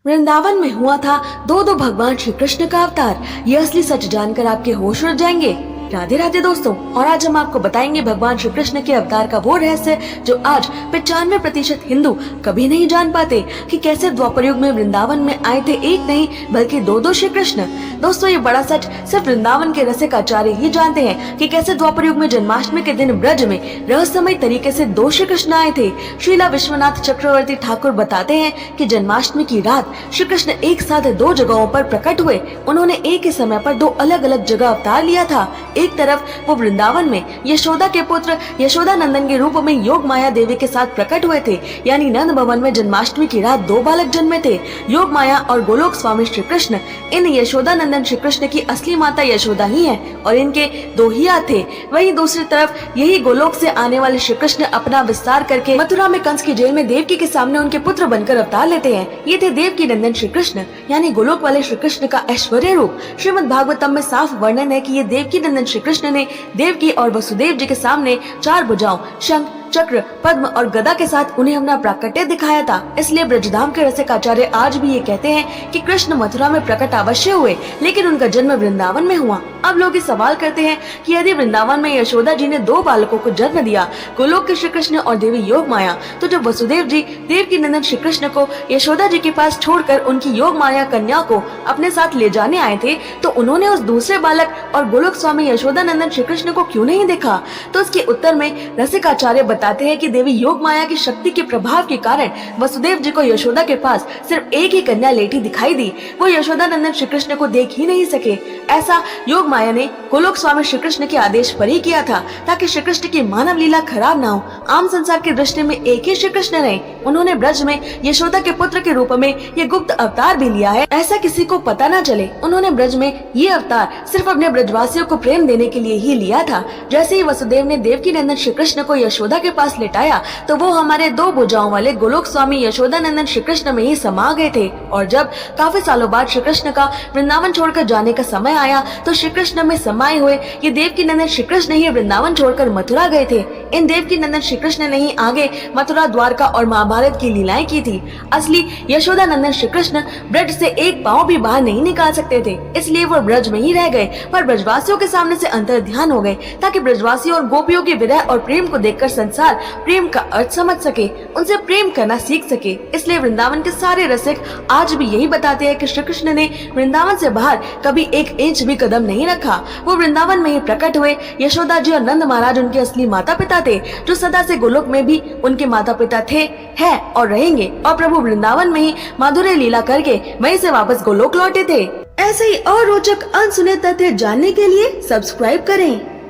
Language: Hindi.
वृंदावन में हुआ था दो भगवान श्री कृष्ण का अवतार। ये असली सच जानकर आपके होश उड़ जाएंगे। राधे राधे दोस्तों, और आज हम आपको बताएंगे भगवान श्री कृष्ण के अवतार का वो रहस्य जो आज 95% हिंदू कभी नहीं जान पाते कि कैसे द्वापर युग में वृंदावन में आए थे एक नहीं बल्कि दो श्री कृष्ण। दोस्तों, ये बड़ा सच सिर्फ वृंदावन के रसिक आचार्य ही जानते हैं कि कैसे द्वापर युग में जन्माष्टमी के दिन ब्रज में रहस्यमय तरीके से दो श्री कृष्ण आए थे। श्रीला विश्वनाथ चक्रवर्ती ठाकुर बताते हैं कि जन्माष्टमी की रात श्री कृष्ण एक साथ दो जगहों पर प्रकट हुए। उन्होंने एक ही समय पर दो अलग अलग जगह अवतार लिया था। एक तरफ वो वृंदावन में यशोदा के पुत्र यशोदा नंदन के रूप में योग माया देवी के साथ प्रकट हुए थे, यानी नंद भवन में जन्माष्टमी की रात दो बालक जन्मे थे, योग माया और गोलोक स्वामी श्री कृष्ण। इन यशोदा नंदन श्री कृष्ण की असली माता यशोदा ही है और इनके दो ही हाथ थे। वहीं दूसरी तरफ यही गोलोक से आने वाले श्री कृष्ण अपना विस्तार करके मथुरा में कंस की जेल में देवकी के सामने उनके पुत्र बनकर अवतार लेते हैं। ये थे देवकी नंदन श्री कृष्ण, यानी गोलोक वाले श्री कृष्ण का ऐश्वर्य रूप। श्रीमद् भागवतम में साफ वर्णन है कि ये देवकी नंदन श्री कृष्ण ने देवकी और वसुदेव जी के सामने चार भुजाओं शंख चक्र पद्म और गदा के साथ उन्हें अपना प्राकट्य दिखाया था। इसलिए ब्रजधाम के रसिक आचार्य आज भी ये कहते हैं कि कृष्ण मथुरा में प्रकट अवश्य हुए, लेकिन उनका जन्म वृंदावन में हुआ। अब लोग ये सवाल करते हैं कि यदि वृंदावन में यशोदा जी ने दो बालकों को जन्म दिया, गोलोक के श्री कृष्ण और देवी योग माया, तो जब वसुदेव जी देवकी नंदन श्री कृष्ण को यशोदा जी के पास छोड़कर उनकी योग माया कन्या को अपने साथ ले जाने आए थे, तो उन्होंने उस दूसरे बालक और गोलोक स्वामी यशोदा नंदन श्री कृष्ण को क्यों नहीं देखा? तो उसके उत्तर में रसिक आचार्य बताते हैं कि देवी योग माया की शक्ति के प्रभाव के कारण वसुदेव जी को यशोदा के पास सिर्फ एक ही कन्या लेटी दिखाई दी। वो यशोदा नंदन श्री कृष्ण को देख ही नहीं सके। ऐसा योग माया ने गोलोक स्वामी श्री कृष्ण के आदेश पर ही किया था, ताकि श्री कृष्ण की मानव लीला खराब न हो। आम संसार की दृष्टि में एक ही श्री कृष्ण रहे। उन्होंने ब्रज में यशोदा के पुत्र के रूप में ये गुप्त अवतार भी लिया है, ऐसा किसी को पता न चले। उन्होंने ब्रज में ये अवतार सिर्फ अपने ब्रजवासियों को प्रेम देने के लिए ही लिया था। जैसे ही वसुदेव ने देवकी नंदन श्री कृष्ण को यशोदा के पास लेटाया, तो वो हमारे दो भुजाओं वाले गोलोक स्वामी यशोदा नंदन श्री कृष्ण में ही समा गए थे। और जब काफी सालों बाद श्री कृष्ण का वृंदावन छोड़कर जाने का समय आया, तो श्री कृष्ण में समाये हुए ये देवकी नंदन श्री कृष्ण ही वृंदावन छोड़कर मथुरा गए थे। इन देवकी नंदन श्री कृष्ण ने ही आगे मथुरा, द्वारका और महाभारत की लीलाएं की थी। असली यशोदा नंदन श्री कृष्ण ब्रज से एक पांव भी बाहर नहीं निकाल सकते थे, इसलिए वो ब्रज में ही रह गए, पर ब्रजवासियों के सामने से अंतर ध्यान हो गए, ताकि ब्रजवासियों और गोपियों के विरह और प्रेम को देखकर संसार प्रेम का अर्थ समझ सके, उनसे प्रेम करना सीख सके। इसलिए वृंदावन के सारे रसिक आज भी यही बताते हैं कि श्री कृष्ण ने वृंदावन से बाहर कभी एक इंच भी कदम नहीं रखा। वो वृंदावन में ही प्रकट हुए। यशोदा जी और नंद महाराज उनके असली माता पिता थे, जो सदा से गोलोक में भी उनके माता पिता थे, हैं और रहेंगे। और प्रभु वृंदावन में ही माधुर्य लीला करके वहीं से वापस गोलोक लौटे थे। ऐसे ही और रोचक अनसुने तथ्य जानने के लिए सब्सक्राइब करें।